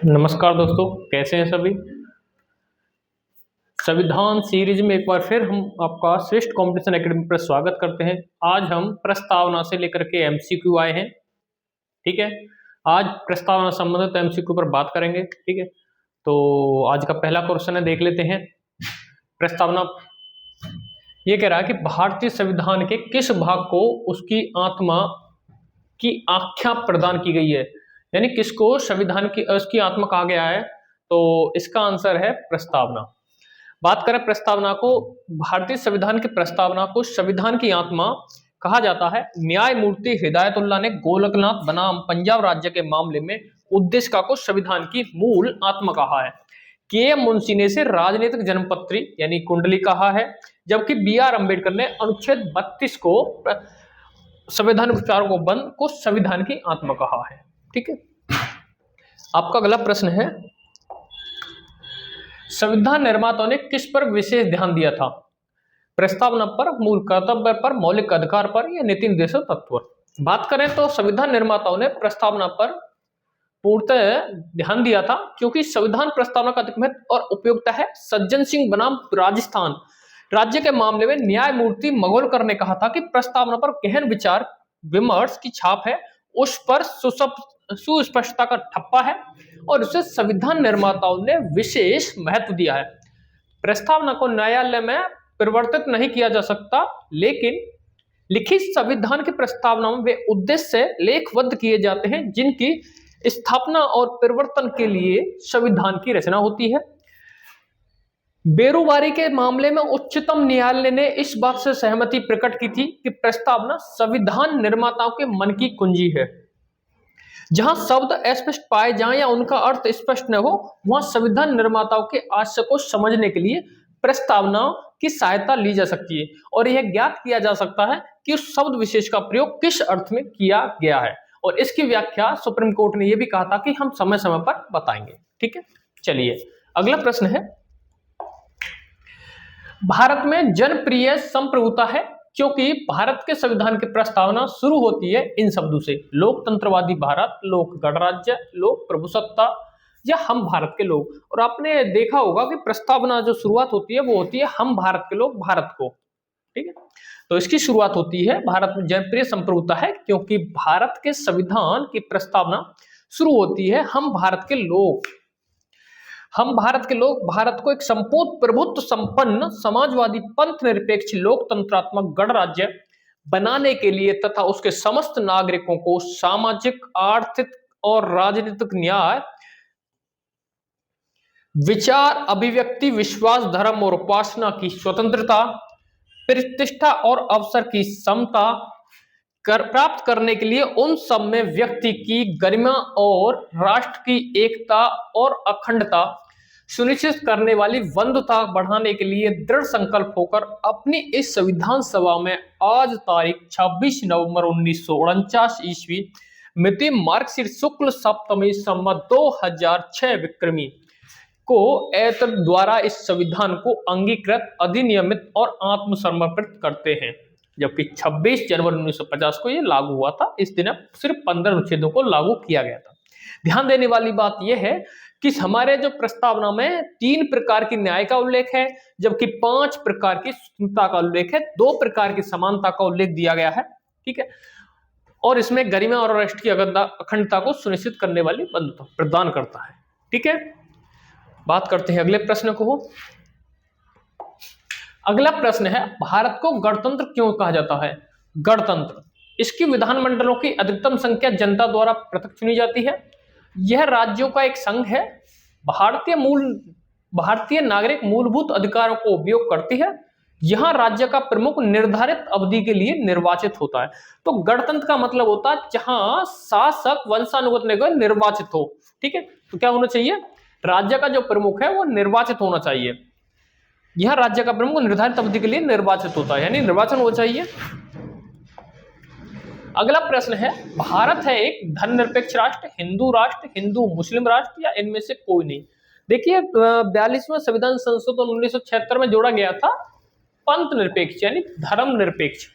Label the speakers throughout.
Speaker 1: नमस्कार दोस्तों, कैसे हैं सभी। संविधान सीरीज में एक बार फिर हम आपका श्रेष्ठ कंपटीशन एकेडमी पर स्वागत करते हैं। आज हम प्रस्तावना से लेकर के एमसीक्यू आए हैं। ठीक है, आज प्रस्तावना संबंधित एमसीक्यू पर बात करेंगे। ठीक है, तो आज का पहला क्वेश्चन है, देख लेते हैं। प्रस्तावना ये कह रहा है कि भारतीय संविधान के किस भाग को उसकी आत्मा की आख्या प्रदान की गई है, यानी किसको संविधान की उसकी आत्मा कहा गया है। तो इसका आंसर है प्रस्तावना। बात करें प्रस्तावना को, भारतीय संविधान की प्रस्तावना को संविधान की आत्मा कहा जाता है। न्यायमूर्ति हिदायतुल्लाह ने गोलकनाथ बनाम पंजाब राज्य के मामले में उद्देशिका को संविधान की मूल आत्मा कहा है। के.एम. मुंशी ने इसे राजनीतिक जन्मपत्री यानी कुंडली कहा है, जबकि बी.आर. अम्बेडकर ने अनुच्छेद 32 को संविधान विचारों को बंद को संविधान की आत्मा कहा है। ठीक है, आपका अगला प्रश्न है, संविधान निर्माताओं ने किस पर विशेष ध्यान दिया था। प्रस्तावना पर, मूल कर्तव्य पर, मौलिक अधिकार पर या नीति निर्देशक तत्व पर। बात करें तो संविधान निर्माताओं ने प्रस्तावना पर पूर्णतः ध्यान दिया था, क्योंकि संविधान प्रस्तावना का अधिक महत्व और उपयोगिता है। सज्जन सिंह बनाम राजस्थान राज्य के मामले में न्यायमूर्ति मगोलकर ने कहा था कि प्रस्तावना पर गहन विचार विमर्श की छाप है, उस पर सुस्पष्टता का ठप्पा है और उसे संविधान निर्माताओं ने विशेष महत्व दिया है। प्रस्तावना को न्यायालय में परिवर्तित नहीं किया जा सकता, लेकिन लिखित संविधान की प्रस्तावना में वे उद्देश्य लेखबद्ध किए जाते हैं जिनकी स्थापना और परिवर्तन के लिए संविधान की रचना होती है। बेरुबारी के मामले में उच्चतम न्यायालय ने इस बात से सहमति प्रकट की थी कि प्रस्तावना संविधान निर्माताओं के मन की कुंजी है। जहां शब्द अस्पष्ट पाए जाएं या उनका अर्थ स्पष्ट न हो, वहां संविधान निर्माताओं के आशय को समझने के लिए प्रस्तावनाओं की सहायता ली जा सकती है और यह ज्ञात किया जा सकता है कि उस शब्द विशेष का प्रयोग किस अर्थ में किया गया है। और इसकी व्याख्या सुप्रीम कोर्ट ने यह भी कहा था कि हम समय समय पर बताएंगे। ठीक है, चलिए अगला प्रश्न है, भारत में जनप्रिय संप्रभुता है क्योंकि भारत के संविधान की प्रस्तावना शुरू होती है इन शब्दों से: लोकतंत्रवादी भारत, लोक गणराज्य, लोक प्रभुसत्ता या हम भारत के लोग। और आपने देखा होगा कि प्रस्तावना जो शुरुआत होती है वो होती है हम भारत के लोग भारत को। ठीक है, तो इसकी शुरुआत होती है भारत में जनप्रिय संप्रभुता है क्योंकि भारत के संविधान की प्रस्तावना शुरू होती है हम भारत के लोग। हम भारत के लोग भारत को एक संपूर्ण प्रभुत्व संपन्न समाजवादी पंथ निरपेक्ष लोकतंत्रात्मक गणराज्य बनाने के लिए तथा उसके समस्त नागरिकों को सामाजिक, आर्थिक और राजनीतिक न्याय, विचार, अभिव्यक्ति, विश्वास, धर्म और उपासना की स्वतंत्रता, प्रतिष्ठा और अवसर की समता प्राप्त करने के लिए उन सब में व्यक्ति की गरिमा और राष्ट्र की एकता और अखंडता सुनिश्चित करने वाली बंधुता बढ़ाने के लिए दृढ़ संकल्प होकर अपनी इस संविधान सभा में आज तारीख 26 नवंबर 1949 ईस्वी मिति मार्गशीर शुक्ल सप्तमी संवत 2006 विक्रमी को एतद द्वारा इस संविधान को अंगीकृत, अधिनियमित और आत्मसमर्पित करते हैं, जबकि 26 जनवरी 1950 को यह लागू हुआ था। इस दिन सिर्फ 15 अनुच्छेदों को लागू किया गया था। ध्यान देने वाली बात यह है कि हमारे जो प्रस्तावना में 3 प्रकार की न्याय का उल्लेख है, जबकि 5 प्रकार की स्वतंत्रता का उल्लेख है, 2 प्रकार की समानता का उल्लेख दिया गया है। ठीक है, और इसमें गरिमा और राष्ट्र की अखंडता को सुनिश्चित करने वाली बंधुता प्रदान करता है। ठीक है, बात करते हैं अगले प्रश्न को। अगला प्रश्न है, भारत को गणतंत्र क्यों कहा जाता है। गणतंत्र, इसकी विधानमंडलों की अधिकतम संख्या जनता द्वारा पृथक चुनी जाती है। यह राज्यों का एक संघ है। भारतीय नागरिक मूलभूत अधिकारों को उपयोग करती है। यहां राज्य का प्रमुख निर्धारित अवधि के लिए निर्वाचित होता है। तो गणतंत्र का मतलब होता है जहां शासक वंशानुगत निर्वाचित हो। ठीक है, तो क्या होना चाहिए, राज्य का जो प्रमुख है वो निर्वाचित होना चाहिए। यह राज्य का प्रमुख निर्धारित अवधि के लिए निर्वाचित होता है, यानी निर्वाचन होना चाहिए। अगला प्रश्न है, भारत है एक धर्मनिरपेक्ष राष्ट्र, हिंदू मुस्लिम राष्ट्र या इनमें से कोई नहीं। देखिए 42वां संविधान संशोधन 1976 में जोड़ा गया था पंथ निरपेक्ष यानी धर्म निरपेक्ष।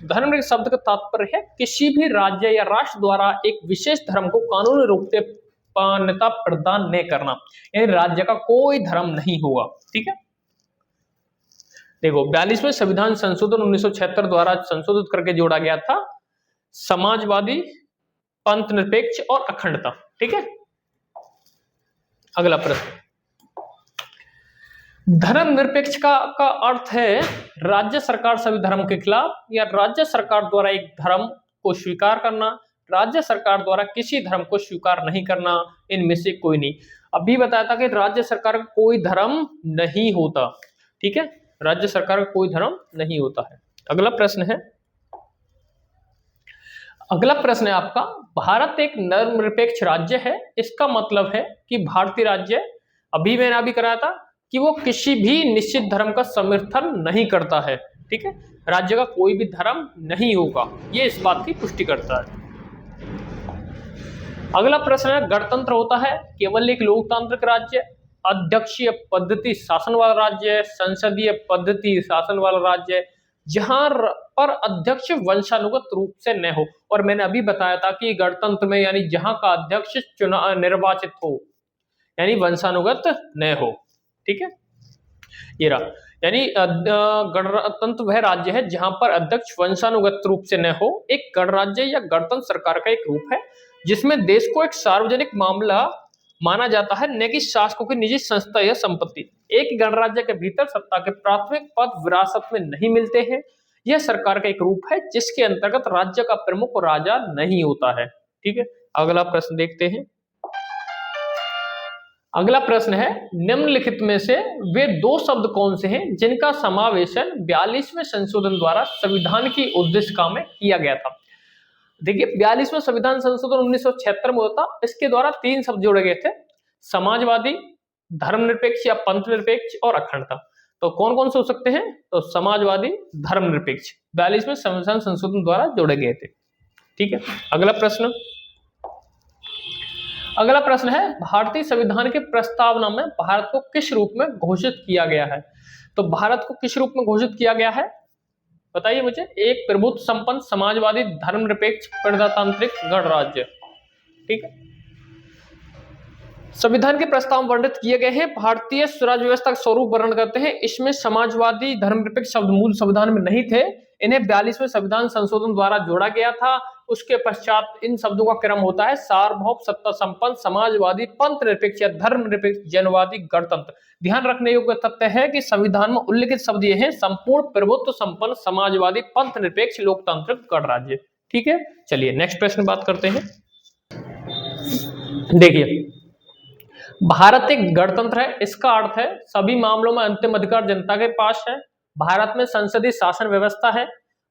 Speaker 1: धर्म शब्द का तात्पर्य है किसी भी राज्य या राष्ट्र द्वारा एक विशेष धर्म को कानूनी रूप से मान्यता प्रदान नहीं करना, यानी राज्य का कोई धर्म नहीं होगा। ठीक है, देखो 42वें संविधान संशोधन 1976 द्वारा संशोधित करके जोड़ा गया था समाजवादी, पंथ निरपेक्ष और अखंडता। ठीक है, अगला प्रश्न, धर्मनिरपेक्ष का अर्थ है राज्य सरकार सभी धर्म के खिलाफ या राज्य सरकार द्वारा एक धर्म को स्वीकार करना, राज्य सरकार द्वारा किसी धर्म को स्वीकार नहीं करना, इनमें से कोई नहीं। अभी बताया था कि राज्य सरकार का कोई धर्म नहीं होता। ठीक है, राज्य सरकार का कोई धर्म नहीं होता है। अगला प्रश्न है, अगला प्रश्न है आपका, भारत एक धर्मनिरपेक्ष राज्य है, इसका मतलब है कि भारतीय राज्य, अभी मैंने अभी कराया था कि वो किसी भी निश्चित धर्म का समर्थन नहीं करता है। ठीक है, राज्य का कोई भी धर्म नहीं होगा, ये इस बात की पुष्टि करता है। अगला प्रश्न है, गणतंत्र होता है केवल एक लोकतांत्रिक राज्य, अध्यक्षीय पद्धति शासन वाला राज्य, संसदीय पद्धति शासन वाला राज्य, जहां पर अध्यक्ष वंशानुगत रूप से न हो। और मैंने अभी बताया था कि गणतंत्र में यानी जहां का अध्यक्ष चुनाव निर्वाचित हो, यानी वंशानुगत न हो। ठीक है, ये रहा, यानी गणतंत्र वह राज्य है जहां पर अध्यक्ष वंशानुगत रूप से न हो। एक गणराज्य या गणतंत्र सरकार का एक रूप है जिसमें देश को एक सार्वजनिक मामला माना जाता है, न कि शासकों की निजी संस्था या संपत्ति। एक गणराज्य के भीतर सत्ता के प्राथमिक पद विरासत में नहीं मिलते हैं। यह सरकार का एक रूप है जिसके अंतर्गत राज्य का प्रमुख राजा नहीं होता है। ठीक है, अगला प्रश्न देखते हैं। अगला प्रश्न है, निम्नलिखित में से वे दो शब्द कौन से हैं जिनका समावेशन 42वें संशोधन द्वारा संविधान की उद्देशिका में किया गया था। देखिए 42वां संविधान संशोधन 1976 में होता, इसके द्वारा तीन शब्द जोड़े गए थे, समाजवादी, धर्मनिरपेक्ष या पंथ निरपेक्ष और अखंडता। तो कौन कौन से हो सकते हैं? तो समाजवादी, धर्मनिरपेक्ष 42वें संविधान संशोधन द्वारा जोड़े गए थे। ठीक है, अगला प्रश्न, अगला प्रश्न है, भारतीय संविधान के प्रस्तावना में भारत को किस रूप में घोषित किया गया है? तो भारत को किस रूप में घोषित किया गया है बताइए मुझे। एक प्रभुत्व संपन्न समाजवादी धर्मनिरपेक्ष प्रजातांत्रिक गणराज्य। ठीक है, संविधान के प्रस्ताव वर्णित किए गए हैं, भारतीय स्वराज व्यवस्था का स्वरूप वर्णन करते हैं। इसमें समाजवादी धर्मनिरपेक्ष शब्द मूल संविधान में नहीं थे, इन्हें 42वें संविधान संशोधन द्वारा जोड़ा गया था। उसके पश्चात इन शब्दों का क्रम होता है सार्वभौम, सत्ता संपन्न, समाजवादी, पंथ निरपेक्ष या धर्मनिरपेक्ष, जनवादी, गणतंत्र। ध्यान रखने योग्य तथ्य है कि संविधान में उल्लिखित शब्द ये हैं, संपूर्ण प्रभुत्व संपन्न, समाजवादी, पंथ निरपेक्ष, लोकतांत्रिक गणराज्य। ठीक है, चलिए नेक्स्ट प्रश्न बात करते हैं। देखिए, भारत एक गणतंत्र है, इसका अर्थ है सभी मामलों में अंतिम अधिकार जनता के पास है। भारत में संसदीय शासन व्यवस्था है।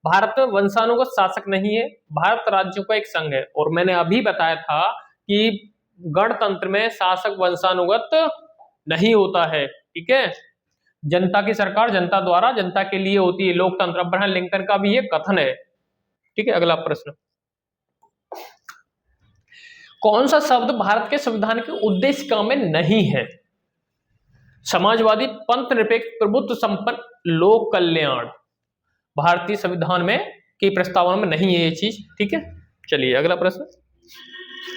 Speaker 1: भारत में वंशानुगत शासक नहीं है। भारत राज्यों का एक संघ है। और मैंने अभी बताया था कि गणतंत्र में शासक वंशानुगत नहीं होता है। ठीक है, जनता की सरकार जनता द्वारा जनता के लिए होती है, लोकतंत्र। अब्राहम लिंकन का भी ये कथन है। ठीक है, अगला प्रश्न, कौन सा शब्द भारत के संविधान की उद्देशिका में नहीं है? समाजवादी, पंथ निरपेक्ष, प्रभुत्व संपन्न, लोक कल्याण। भारतीय संविधान में की प्रस्तावना में नहीं है ये चीज। ठीक है, चलिए अगला प्रश्न।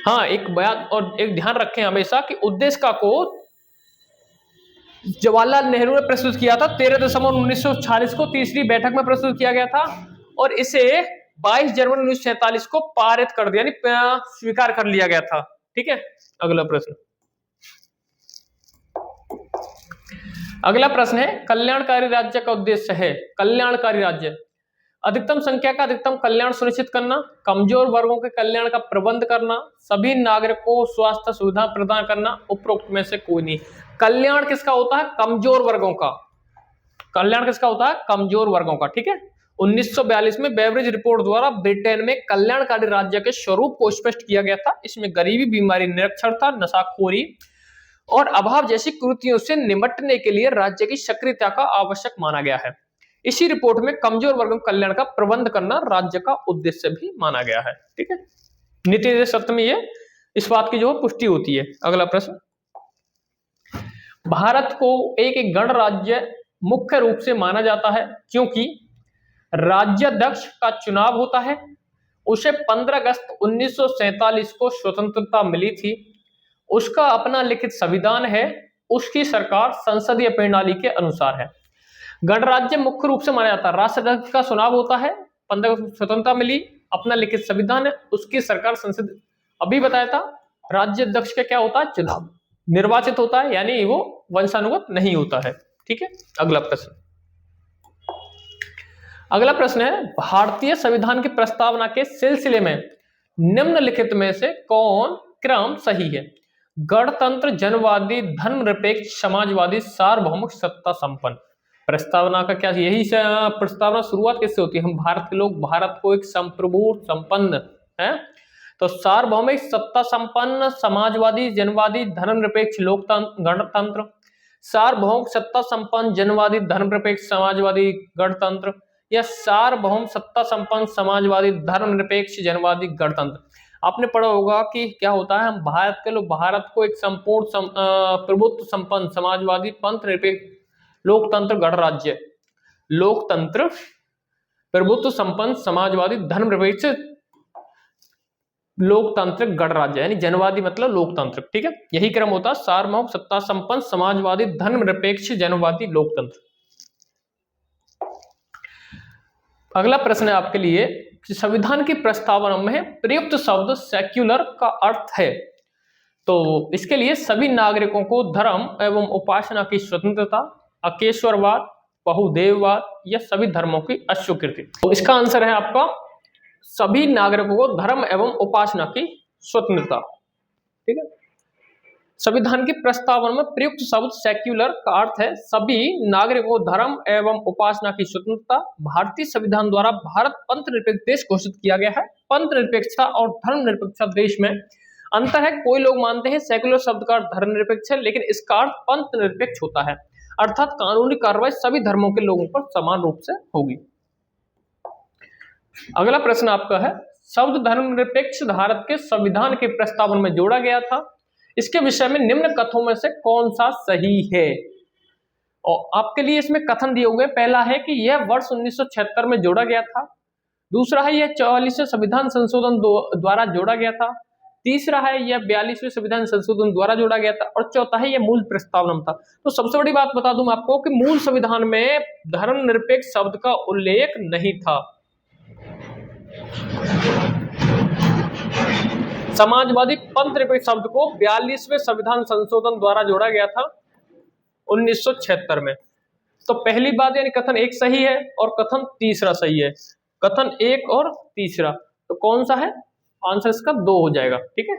Speaker 1: हाँ, एक बयान और एक ध्यान रखें हमेशा कि उद्देशिका को जवाहरलाल नेहरू ने प्रस्तुत किया था 13 दिसंबर 1946 को तीसरी बैठक में प्रस्तुत किया गया था और इसे 22 जनवरी 1947 को पारित कर दिया, यानी स्वीकार कर लिया गया था। ठीक है, अगला प्रश्न, अगला प्रश्न है, कल्याणकारी राज्य का उद्देश्य है। कल्याणकारी राज्य, अधिकतम संख्या का अधिकतम कल्याण सुनिश्चित करना, कमजोर वर्गों के कल्याण का प्रबंध करना, सभी नागरिकों को स्वास्थ्य सुविधा प्रदान करना। उपरोक्त में से कोई नहीं। कल्याण किसका होता है? कमजोर वर्गों का। कल्याण किसका होता है? कमजोर वर्गों का। ठीक है, 1942 में बेवरेज रिपोर्ट द्वारा ब्रिटेन में कल्याणकारी राज्य के स्वरूप को स्पष्ट किया गया था। इसमें गरीबी, बीमारी, निरक्षरता, नशाखोरी और अभाव जैसी कुरीतियों से निपटने के लिए राज्य की सक्रियता का आवश्यक माना गया है। इसी रिपोर्ट में कमजोर वर्गों के कल्याण का प्रबंध करना राज्य का उद्देश्य भी माना गया है। ठीक है, नीति निर्देश सत्र में ये इस बात की जो पुष्टि होती है। अगला प्रश्न, भारत को एक गणराज्य मुख्य रूप से माना जाता है क्योंकि राज्याध्यक्ष का चुनाव होता है। उसे 15 अगस्त 1947 को स्वतंत्रता मिली थी उसका अपना लिखित संविधान है, उसकी सरकार संसदीय प्रणाली के अनुसार है। गणराज्य मुख्य रूप से माना जाता है, राष्ट्रपति का चुनाव होता है, 15 अगस्त स्वतंत्रता मिली, अपना लिखित संविधान है, उसकी सरकार संसद, अभी बताया था राज्य अध्यक्ष का क्या होता है, चुनाव, निर्वाचित होता है, यानी वो वंशानुगत नहीं होता है। ठीक है, अगला प्रश्न। अगला प्रश्न है, भारतीय संविधान की प्रस्तावना के सिलसिले में निम्नलिखित में से कौन क्रम सही है? गणतंत्र, जनवादी, धर्मनिरपेक्ष, समाजवादी, सार्वभौमिक, सत्ता संपन्न। प्रस्तावना का क्या, यही प्रस्तावना शुरुआत कैसे होती है? हम भारत के लोग भारत को एक संप्रभु संपन्न है, तो सार्वभौमिक, सत्ता संपन्न, समाजवादी, जनवादी, धर्मनिरपेक्ष, लोकतंत्र, गणतंत्र, सार्वभौमिक, सत्ता संपन्न, जनवादी, धर्मनिरपेक्ष, समाजवादी, गणतंत्र, या सार्वभौम, सत्ता संपन्न, समाजवादी, धर्मनिरपेक्ष, जनवादी, गणतंत्र। आपने पढ़ा होगा कि क्या होता है, हम भारत के लोग भारत को एक संपूर्ण प्रभुत्व संपन्न, समाजवादी, पंथ निरपेक्ष, लोकतंत्र, गणराज्य, लोकतंत्र, प्रभुत्व संपन्न, समाजवादी, धर्मनिरपेक्ष, लोकतांत्रिक, गणराज्य, यानी जनवादी मतलब लोकतंत्र। ठीक है, यही क्रम होता है, सार्वभौम, सत्ता संपन्न, समाजवादी, धर्मनिरपेक्ष, जनवादी, लोकतंत्र। अगला प्रश्न है आपके लिए कि संविधान की प्रस्तावना में प्रयुक्त शब्द सेक्युलर का अर्थ है, तो इसके लिए सभी नागरिकों को धर्म एवं उपासना की स्वतंत्रता, अकेश्वरवाद, बहुदेववाद या सभी धर्मों की अस्वीकृति। तो इसका आंसर है आपका सभी नागरिकों को धर्म एवं उपासना की स्वतंत्रता। ठीक है, संविधान की प्रस्तावना में प्रयुक्त शब्द सेक्युलर का अर्थ है सभी नागरिकों को धर्म एवं उपासना की स्वतंत्रता। भारतीय संविधान द्वारा भारत पंथ निरपेक्ष देश घोषित किया गया है। पंथ निरपेक्षता और धर्म निरपेक्षता देश में अंतर है। कोई लोग मानते हैं सेक्युलर शब्द का अर्थ धर्म निरपेक्ष है, लेकिन इसका अर्थ पंथ निरपेक्ष होता है, अर्थात कानूनी कार्रवाई सभी धर्मों के लोगों पर समान रूप से होगी। अगला प्रश्न आपका है, शब्द धर्मनिरपेक्ष भारत के संविधान के प्रस्तावना में जोड़ा गया था, इसके विषय में निम्न कथनों में से कौन सा सही है? और आपके लिए इसमें कथन दिए हुए, पहला है कि यह वर्ष 1976 में जोड़ा गया था, दूसरा है यह 44वें संविधान संशोधन द्वारा जोड़ा गया था, तीसरा है यह 42वें संविधान संशोधन द्वारा जोड़ा गया था, और चौथा है यह मूल प्रस्तावना में था। तो सबसे बड़ी बात बता दूं आपको कि मूल संविधान में धर्मनिरपेक्ष शब्द का उल्लेख नहीं था। समाजवादी पंथ निरपेक्ष शब्द को 42वें संविधान संशोधन द्वारा जोड़ा गया था 1976 में। तो पहली बात यानी कथन एक सही है और कथन तीसरा सही है। कथन एक और तीसरा, तो कौन सा है आंसर? इसका 2 हो जाएगा। ठीक है,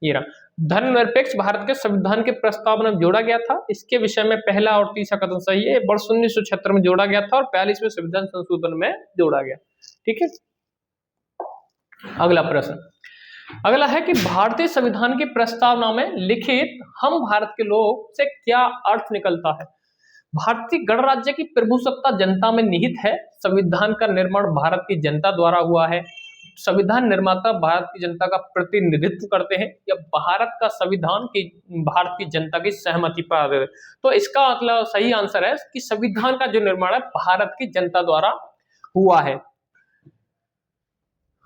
Speaker 1: ये रहा, धर्मनिरपेक्ष भारत के संविधान के प्रस्तावना में जोड़ा गया था, इसके विषय में पहला और तीसरा कथन सही है। वर्ष 1976 में जोड़ा गया था और 42वें संविधान संशोधन में जोड़ा गया। ठीक है, अगला प्रश्न अगला है कि भारतीय संविधान की प्रस्तावना में लिखित हम भारत के लोग से क्या अर्थ निकलता है? भारतीय गणराज्य की प्रभुसत्ता जनता में निहित है। संविधान का निर्माण भारत की जनता द्वारा हुआ है। संविधान निर्माता भारत की जनता का प्रतिनिधित्व करते हैं या भारत का संविधान की भारत की जनता की सहमति पर आधारित है। तो इसका मतलब सही आंसर है कि संविधान का जो निर्माण है भारत की जनता द्वारा हुआ है।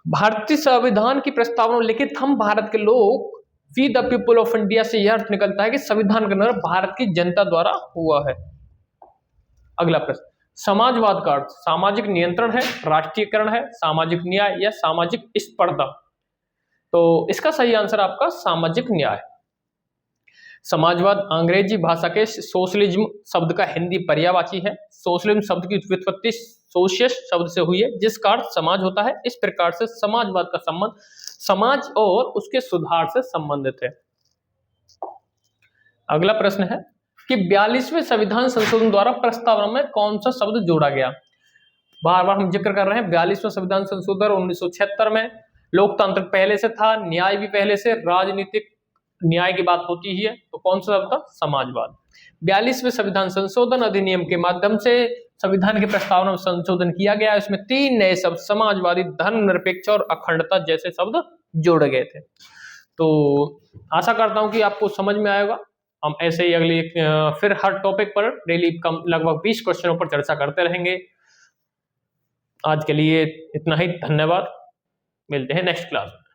Speaker 1: भारतीय संविधान की प्रस्तावना में लिखित हम भारत के लोग we the people of India से यह अर्थ निकलता है कि संविधान का निर्माण भारत की जनता द्वारा हुआ है। अगला प्रश्न, समाजवाद का अर्थ सामाजिक नियंत्रण है, राष्ट्रीयकरण है, सामाजिक न्याय या सामाजिक स्पर्धा? तो इसका सही आंसर आपका सामाजिक न्याय। समाजवाद अंग्रेजी भाषा के सोशलिज्म शब्द का हिंदी पर्यायवाची है। सोशलिज्म शब्द की व्युत्पत्ति सोशियस शब्द से हुई है जिसका अर्थ समाज होता है। इस प्रकार से समाजवाद का संबंध समाज और उसके सुधार से संबंधित है। अगला प्रश्न है कि 42वें संविधान संशोधन द्वारा प्रस्तावना में कौन सा शब्द जोड़ा गया? बार बार हम जिक्र कर रहे हैं 42वां संविधान संशोधन 1976 में। लोकतंत्र पहले से था, न्याय भी पहले से, राजनीतिक न्याय की बात होती ही है, तो कौन सा शब्द था? समाजवाद। 42वें संविधान संशोधन अधिनियम के माध्यम से संविधान की प्रस्तावना में संशोधन किया गया। इसमें 3 नए शब्द समाजवादी, धर्मनिरपेक्ष और अखंडता जैसे शब्द जोड़े गए थे। तो आशा करता हूं कि आपको समझ में आएगा। हम ऐसे ही अगली फिर हर टॉपिक पर डेली कम लगभग 20 क्वेश्चनों पर चर्चा करते रहेंगे। आज के लिए इतना ही, धन्यवाद। मिलते हैं नेक्स्ट क्लास में।